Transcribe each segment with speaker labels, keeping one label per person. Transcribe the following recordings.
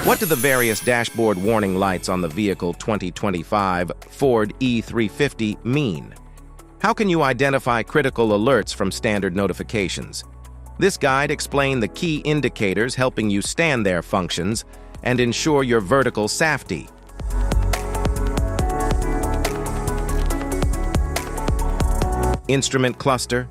Speaker 1: What do the various dashboard warning lights on the vehicle 2025 Ford E-350 mean? How can you identify critical alerts from standard notifications? This guide explains the key indicators helping you stand their functions and ensure your vertical safety. Instrument cluster,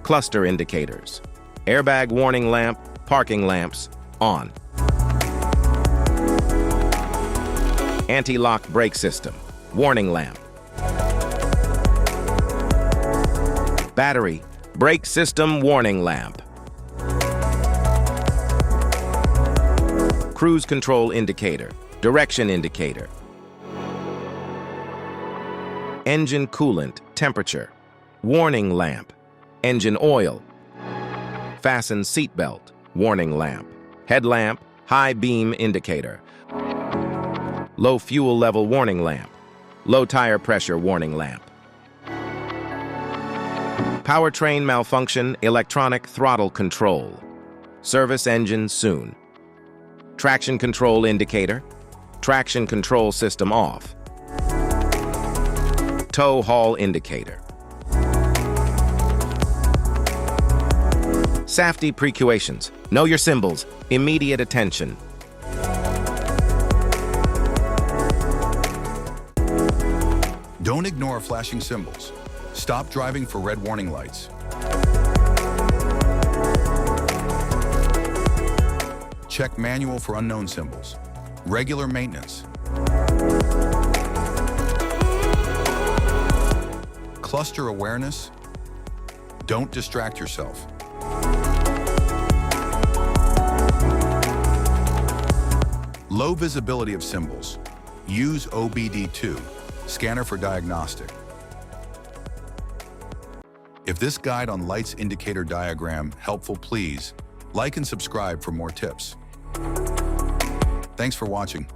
Speaker 1: cluster indicators, airbag warning lamp, parking lamps, on. Anti-lock brake system, warning lamp. Battery, brake system warning lamp. Cruise control indicator, direction indicator. Engine coolant, temperature, warning lamp. Engine oil. Fasten seatbelt, warning lamp. Headlamp, high beam indicator. Low fuel level warning lamp. Low tire pressure warning lamp. Powertrain malfunction, electronic throttle control. Service engine soon. Traction control indicator. Traction control system off. Tow haul indicator. Safety precautions. Know your symbols. Immediate attention.
Speaker 2: Don't ignore flashing symbols. Stop driving for red warning lights. Check manual for unknown symbols. Regular maintenance. Cluster awareness. Don't distract yourself. Low visibility of symbols. Use OBD2, scanner for diagnostic. If this guide on lights indicator diagram helpful, please like and subscribe for more tips. Thanks for watching.